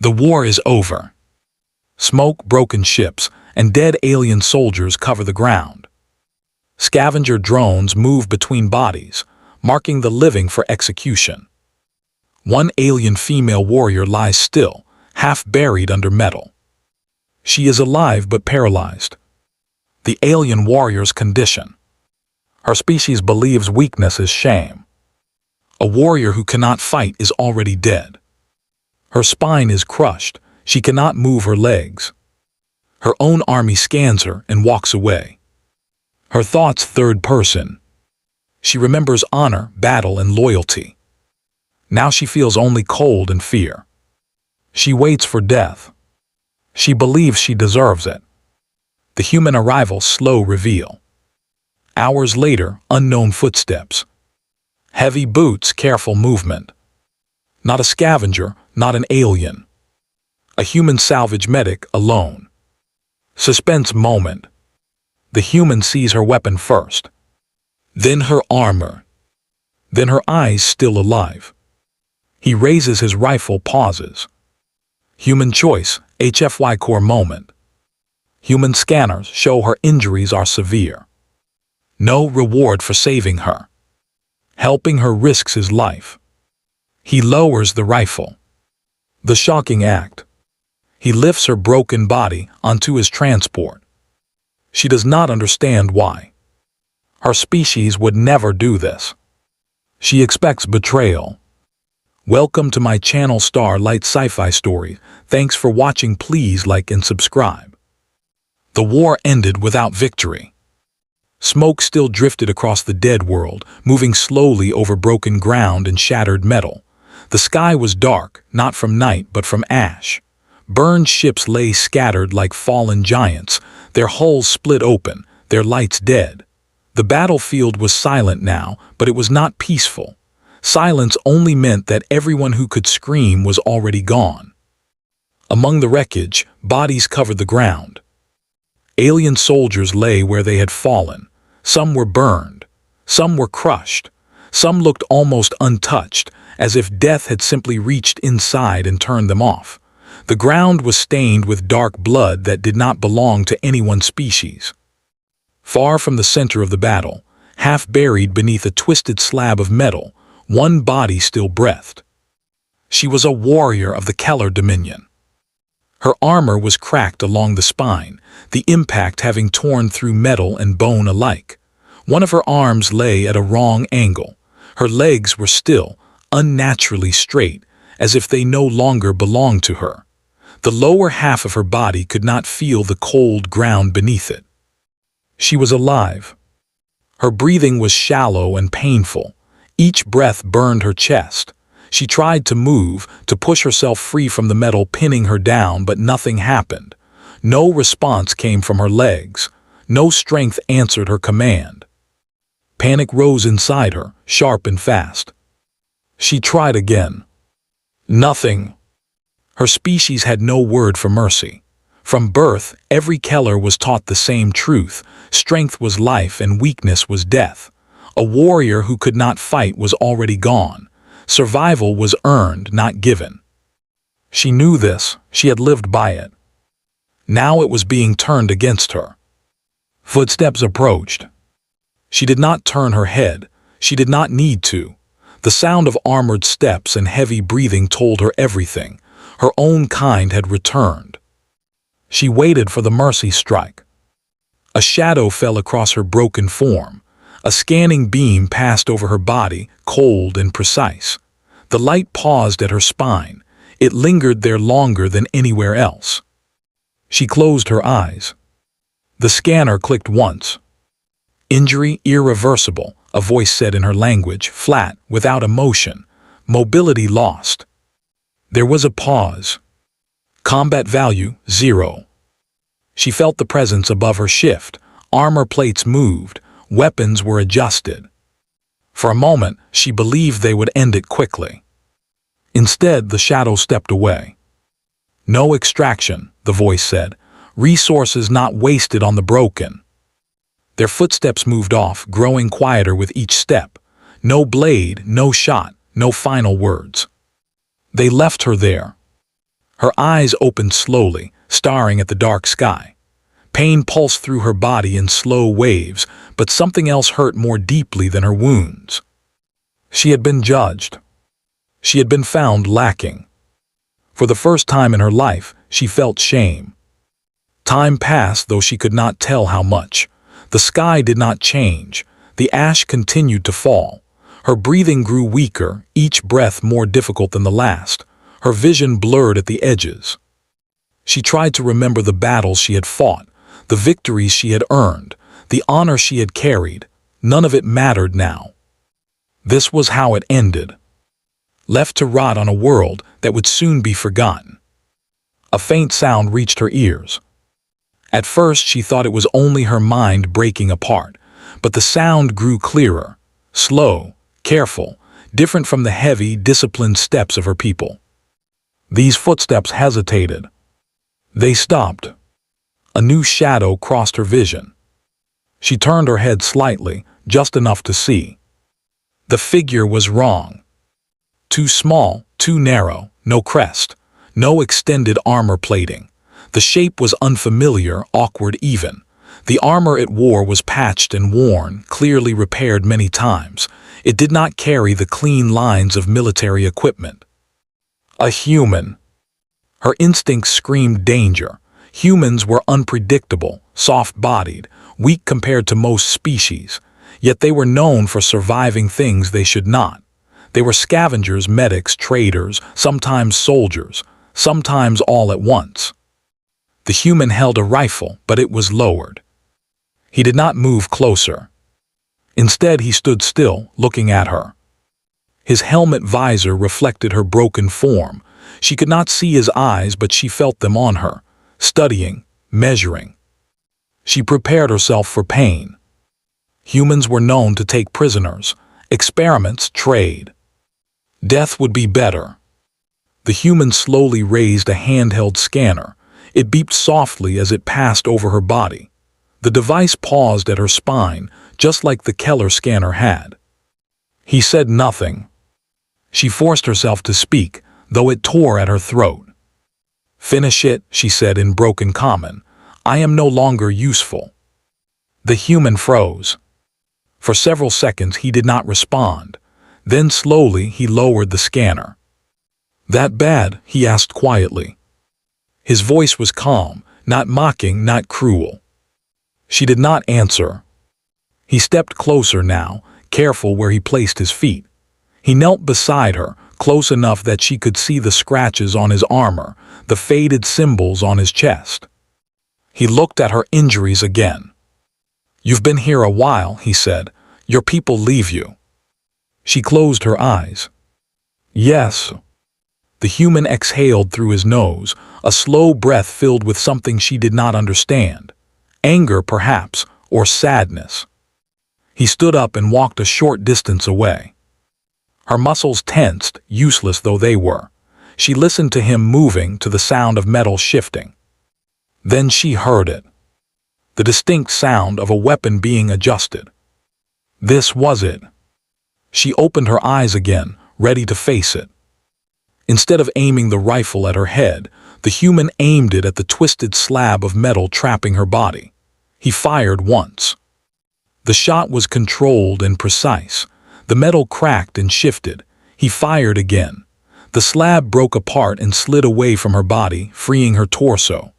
The war is over. Smoke, broken ships, and dead alien soldiers cover the ground. Scavenger drones move between bodies, marking the living for execution. One alien female warrior lies still, half buried under metal. She is alive but paralyzed. The alien warrior's condition. Her species believes weakness is shame. A warrior who cannot fight is already dead. Her spine is crushed. She cannot move her legs. Her own army scans her and walks away. Her thoughts third person. She remembers honor, battle, and loyalty. Now she feels only cold and fear. She waits for death. She believes she deserves it. The human arrival slow reveal. Hours later, unknown footsteps. Heavy boots, careful movement. Not a scavenger, not an alien. A human salvage medic alone. Suspense moment. The human sees her weapon first. Then her armor. Then her eyes still alive. He raises his rifle, pauses. Human choice, HFY core moment. Human scanners show her injuries are severe. No reward for saving her. Helping her risks his life. He lowers the rifle. The shocking act. He lifts her broken body onto his transport. She does not understand why. Her species would never do this. She expects betrayal. Welcome to my channel Starlight Sci-Fi Stories. Thanks for watching. Please like and subscribe. The war ended without victory. Smoke still drifted across the dead world, moving slowly over broken ground and shattered metal. The sky was dark, not from night but from ash. Burned ships lay scattered like fallen giants, their hulls split open, their lights dead. The battlefield was silent now, but it was not peaceful. Silence only meant that everyone who could scream was already gone. Among the wreckage, bodies covered the ground. Alien soldiers lay where they had fallen. Some were burned. Some were crushed. Some looked almost untouched, as if death had simply reached inside and turned them off. The ground was stained with dark blood that did not belong to any one species. Far from the center of the battle, half buried beneath a twisted slab of metal, one body still breathed. She was a warrior of the Keller Dominion. Her armor was cracked along the spine, the impact having torn through metal and bone alike. One of her arms lay at a wrong angle. Her legs were still, unnaturally straight, as if they no longer belonged to her. The lower half of her body could not feel the cold ground beneath it. She was alive. Her breathing was shallow and painful. Each breath burned her chest. She tried to move, to push herself free from the metal pinning her down, but nothing happened. No response came from her legs. No strength answered her command. Panic rose inside her, sharp and fast. She tried again. Nothing. Her species had no word for mercy. From birth, every Keller was taught the same truth. Strength was life and weakness was death. A warrior who could not fight was already gone. Survival was earned, not given. She knew this. She had lived by it. Now it was being turned against her. Footsteps approached. She did not turn her head. She did not need to. The sound of armored steps and heavy breathing told her everything. Her own kind had returned. She waited for the mercy strike. A shadow fell across her broken form. A scanning beam passed over her body, cold and precise. The light paused at her spine. It lingered there longer than anywhere else. She closed her eyes. The scanner clicked once. Injury irreversible, a voice said in her language, flat, without emotion. Mobility lost. There was a pause. Combat value, 0. She felt the presence above her shift. Armor plates moved. Weapons were adjusted. For a moment, she believed they would end it quickly. Instead, the shadow stepped away. No extraction, the voice said. Resources not wasted on the broken. Their footsteps moved off, growing quieter with each step. No blade, no shot, no final words. They left her there. Her eyes opened slowly, staring at the dark sky. Pain pulsed through her body in slow waves, but something else hurt more deeply than her wounds. She had been judged. She had been found lacking. For the first time in her life, she felt shame. Time passed, though she could not tell how much. The sky did not change. The ash continued to fall. Her breathing grew weaker, each breath more difficult than the last. Her vision blurred at the edges. She tried to remember the battles she had fought, the victories she had earned, the honor she had carried. None of it mattered now. This was how it ended. Left to rot on a world that would soon be forgotten. A faint sound reached her ears. At first she thought it was only her mind breaking apart, but the sound grew clearer, slow, careful, different from the heavy, disciplined steps of her people. These footsteps hesitated. They stopped. A new shadow crossed her vision. She turned her head slightly, just enough to see. The figure was wrong. Too small, too narrow, no crest, no extended armor plating. The shape was unfamiliar, awkward even. The armor it wore was patched and worn, clearly repaired many times. It did not carry the clean lines of military equipment. A human. Her instincts screamed danger. Humans were unpredictable, soft-bodied, weak compared to most species. Yet they were known for surviving things they should not. They were scavengers, medics, traders, sometimes soldiers, sometimes all at once. The human held a rifle, but it was lowered. He did not move closer. Instead, he stood still, looking at her. His helmet visor reflected her broken form. She could not see his eyes, but she felt them on her, studying, measuring. She prepared herself for pain. Humans were known to take prisoners, experiments, trade. Death would be better. The human slowly raised a handheld scanner. It beeped softly as it passed over her body. The device paused at her spine, just like the Keller scanner had. He said nothing. She forced herself to speak, though it tore at her throat. "Finish it," she said in broken common. "I am no longer useful." The human froze. For several seconds he did not respond. Then slowly he lowered the scanner. "That bad?" he asked quietly. His voice was calm, not mocking, not cruel. She did not answer. He stepped closer now, careful where he placed his feet. He knelt beside her, close enough that she could see the scratches on his armor, the faded symbols on his chest. He looked at her injuries again. "You've been here a while," he said. "Your people leave you." She closed her eyes. "Yes." The human exhaled through his nose, a slow breath filled with something she did not understand. Anger, perhaps, or sadness. He stood up and walked a short distance away. Her muscles tensed, useless though they were. She listened to him moving, to the sound of metal shifting. Then she heard it. The distinct sound of a weapon being adjusted. This was it. She opened her eyes again, ready to face it. Instead of aiming the rifle at her head, the human aimed it at the twisted slab of metal trapping her body. He fired once. The shot was controlled and precise. The metal cracked and shifted. He fired again. The slab broke apart and slid away from her body, freeing her torso.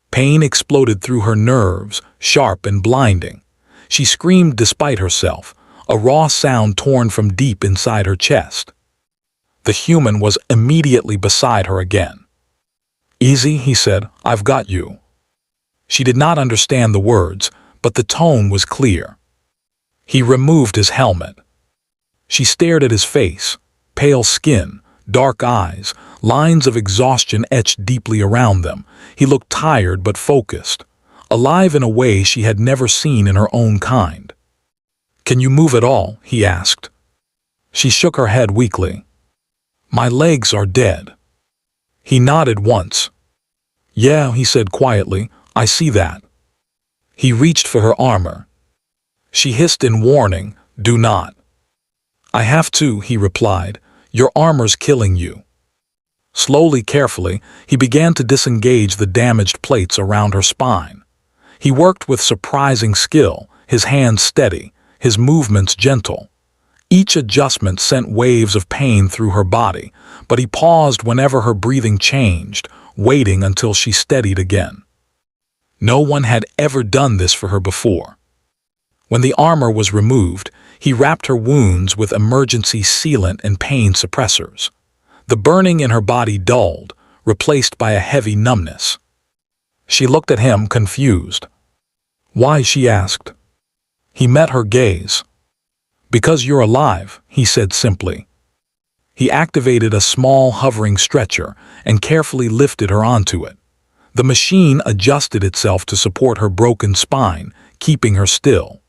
Pain exploded through her nerves, sharp and blinding. She screamed despite herself, a raw sound torn from deep inside her chest. The human was immediately beside her again. "Easy," he said, "I've got you." She did not understand the words, but the tone was clear. He removed his helmet. She stared at his face, pale skin, dark eyes, lines of exhaustion etched deeply around them. He looked tired but focused, alive in a way she had never seen in her own kind. "Can you move at all?" he asked. She shook her head weakly. "My legs are dead." He nodded once. "Yeah," he said quietly, "I see that." He reached for her armor. She hissed in warning, "Do not." "I have to," he replied. "Your armor's killing you." Slowly, carefully, he began to disengage the damaged plates around her spine. He worked with surprising skill, his hands steady, his movements gentle. Each adjustment sent waves of pain through her body, but he paused whenever her breathing changed, waiting until she steadied again. No one had ever done this for her before. When the armor was removed, he wrapped her wounds with emergency sealant and pain suppressors. The burning in her body dulled, replaced by a heavy numbness. She looked at him, confused. "Why?" she asked. He met her gaze. "Because you're alive," he said simply. He activated a small hovering stretcher and carefully lifted her onto it. The machine adjusted itself to support her broken spine, keeping her still.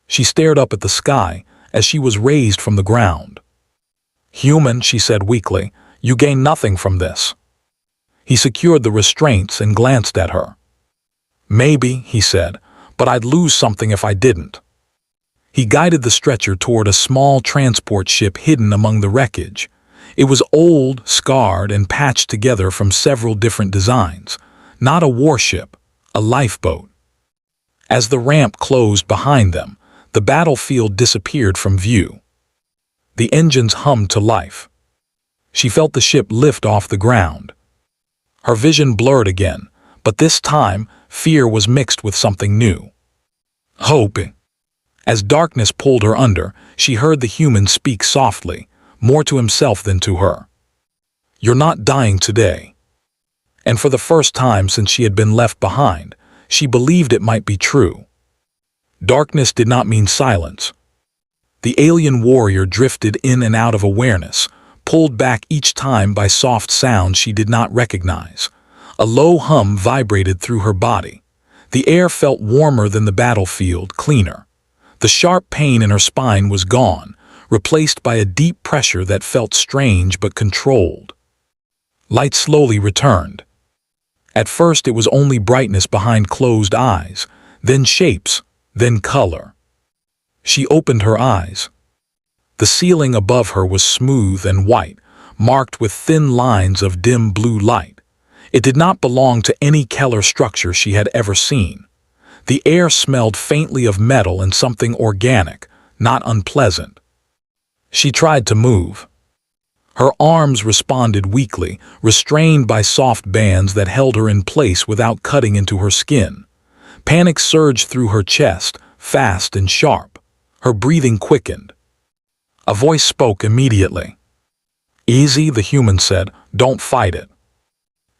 She stared up at the sky as she was raised from the ground. "Human," she said weakly, "you gain nothing from this." He secured the restraints and glanced at her. "Maybe," he said, "but I'd lose something if I didn't." He guided the stretcher toward a small transport ship hidden among the wreckage. It was old, scarred, and patched together from several different designs. Not a warship, a lifeboat. As the ramp closed behind them, the battlefield disappeared from view. The engines hummed to life. She felt the ship lift off the ground. Her vision blurred again, but this time fear was mixed with something new. Hope. As darkness pulled her under, she heard the human speak softly, more to himself than to her. "You're not dying today." And for the first time since she had been left behind, she believed it might be true. Darkness did not mean silence. The alien warrior drifted in and out of awareness, pulled back each time by soft sounds she did not recognize. A low hum vibrated through her body. The air felt warmer than the battlefield, cleaner. The sharp pain in her spine was gone, replaced by a deep pressure that felt strange but controlled. Light slowly returned. At first it was only brightness behind closed eyes, then shapes, then color. She opened her eyes. The ceiling above her was smooth and white, marked with thin lines of dim blue light. It did not belong to any Keller structure she had ever seen. The air smelled faintly of metal and something organic, not unpleasant. She tried to move. Her arms responded weakly, restrained by soft bands that held her in place without cutting into her skin. Panic surged through her chest, fast and sharp. Her breathing quickened. A voice spoke immediately. "Easy," the human said, "don't fight it."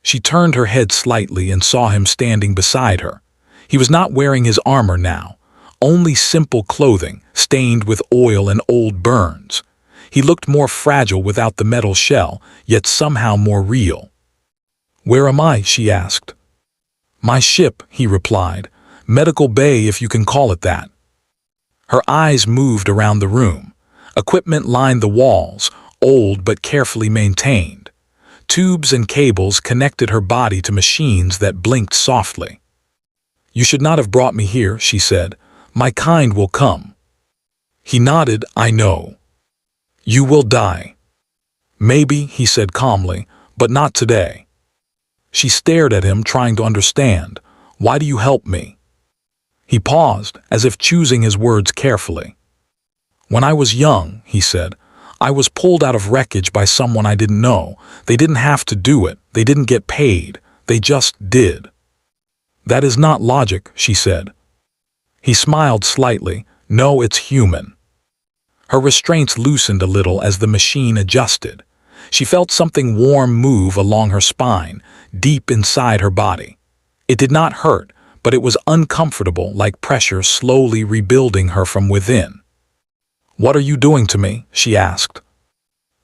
She turned her head slightly and saw him standing beside her. He was not wearing his armor now, only simple clothing, stained with oil and old burns. He looked more fragile without the metal shell, yet somehow more real. "Where am I?" she asked. "My ship," he replied. "Medical bay, if you can call it that." Her eyes moved around the room. Equipment lined the walls, old but carefully maintained. Tubes and cables connected her body to machines that blinked softly. "You should not have brought me here," she said. "My kind will come." He nodded. "I know. You will die." "Maybe," he said calmly, "but not today." She stared at him, trying to understand. "Why do you help me?" He paused, as if choosing his words carefully. "When I was young," he said, "I was pulled out of wreckage by someone I didn't know. They didn't have to do it. They didn't get paid. They just did." "That is not logic," she said. He smiled slightly. "No, it's human." Her restraints loosened a little as the machine adjusted. She felt something warm move along her spine, deep inside her body. It did not hurt, but it was uncomfortable, like pressure slowly rebuilding her from within. "What are you doing to me?" she asked.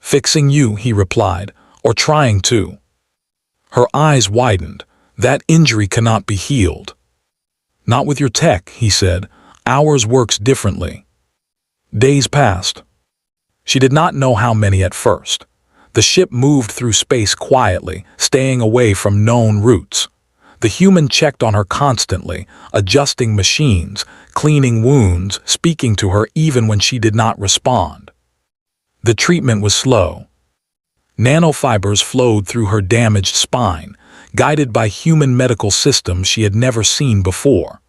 "Fixing you," he replied, "or trying to." Her eyes widened. "That injury cannot be healed." "Not with your tech," he said. "Ours works differently." Days passed. She did not know how many at first. The ship moved through space quietly, staying away from known routes. The human checked on her constantly, adjusting machines, cleaning wounds, speaking to her even when she did not respond. The treatment was slow. Nanofibers flowed through her damaged spine, guided by human medical systems she had never seen before.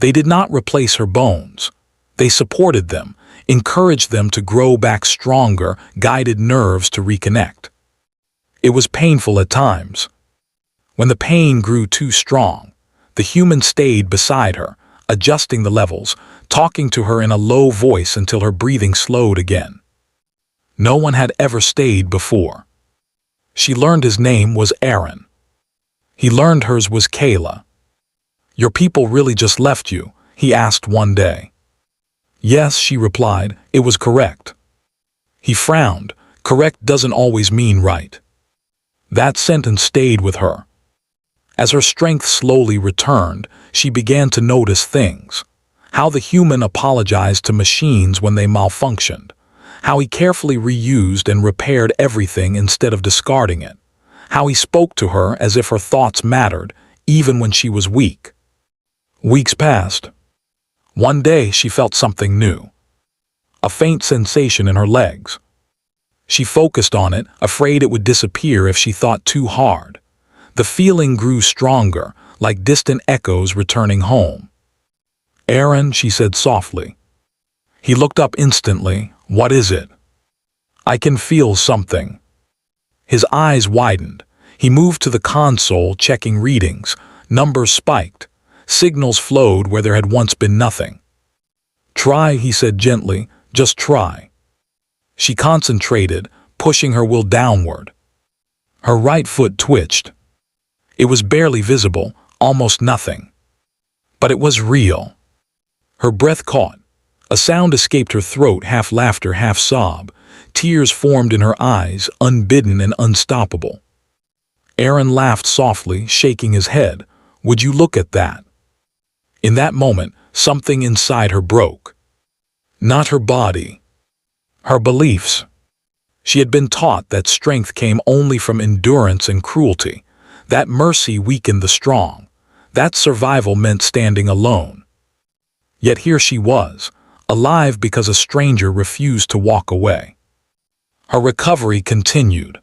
They did not replace her bones. They supported them, encouraged them to grow back stronger, guided nerves to reconnect. It was painful at times. When the pain grew too strong, the human stayed beside her, adjusting the levels, talking to her in a low voice until her breathing slowed again. No one had ever stayed before. She learned his name was Aaron. He learned hers was Kayla. "Your people really just left you?" he asked one day. "Yes," she replied, "it was correct." He frowned. Correct doesn't always mean right. That sentence stayed with her. As her strength slowly returned, she began to notice things. How the human apologized to machines when they malfunctioned. How he carefully reused and repaired everything instead of discarding it. How he spoke to her as if her thoughts mattered, even when she was weak. Weeks passed. One day she felt something new. A faint sensation in her legs. She focused on it, afraid it would disappear if she thought too hard. The feeling grew stronger, like distant echoes returning home. "Aaron," she said softly. He looked up instantly. "What is it?" "I can feel something." His eyes widened. He moved to the console, checking readings. Numbers spiked. Signals flowed where there had once been nothing. "Try," he said gently. "Just try." She concentrated, pushing her will downward. Her right foot twitched. It was barely visible, almost nothing. But it was real. Her breath caught. A sound escaped her throat, half laughter, half sob. Tears formed in her eyes, unbidden and unstoppable. Aaron laughed softly, shaking his head. "Would you look at that?" In that moment, something inside her broke. Not her body. Her beliefs. She had been taught that strength came only from endurance and cruelty, that mercy weakened the strong, that survival meant standing alone. Yet here she was, alive because a stranger refused to walk away. Her recovery continued.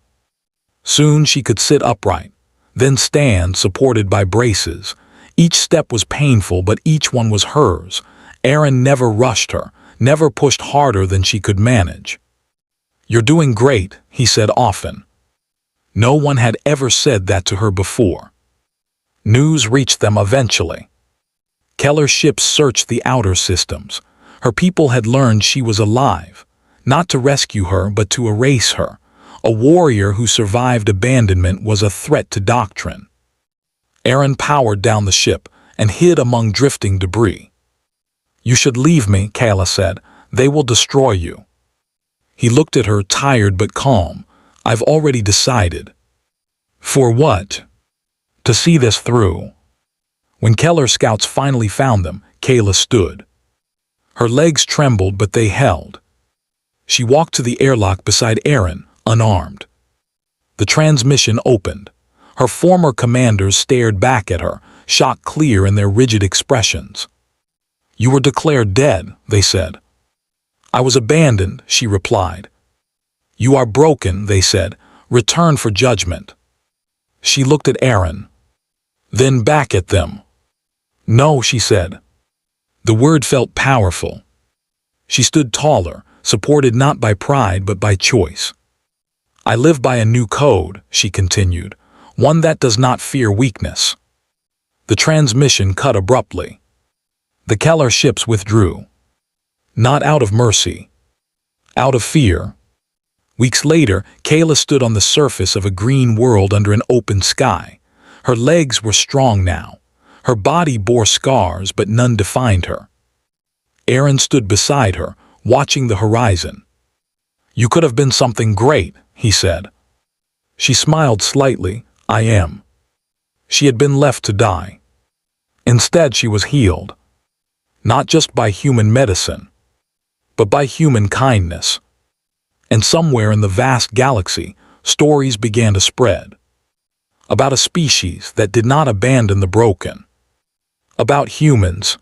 Soon she could sit upright, then stand supported by braces. Each step was painful, but each one was hers. Aaron never rushed her, never pushed harder than she could manage. "You're doing great," he said often. No one had ever said that to her before. News reached them eventually. Keller's ships searched the outer systems. Her people had learned she was alive, not to rescue her but to erase her. A warrior who survived abandonment was a threat to doctrine. Aaron powered down the ship and hid among drifting debris. "You should leave me," Kayla said. "They will destroy you." He looked at her, tired but calm. "I've already decided." "For what?" "To see this through." When Keller's scouts finally found them, Kayla stood. Her legs trembled, but they held. She walked to the airlock beside Aaron, unarmed. The transmission opened. Her former commanders stared back at her, shock clear in their rigid expressions. "You were declared dead," they said. "I was abandoned," she replied. "You are broken," they said. "Return for judgment." She looked at Aaron, then back at them. "No," she said. The word felt powerful. She stood taller, supported not by pride but by choice. "I live by a new code," she continued, "one that does not fear weakness." The transmission cut abruptly. The Keller ships withdrew. Not out of mercy. Out of fear. Weeks later, Kayla stood on the surface of a green world under an open sky. Her legs were strong now. Her body bore scars, but none defined her. Aaron stood beside her, watching the horizon. "You could have been something great," he said. She smiled slightly. "I am." She had been left to die. Instead, she was healed. Not just by human medicine, but by human kindness. And somewhere in the vast galaxy, stories began to spread. About a species that did not abandon the broken. About humans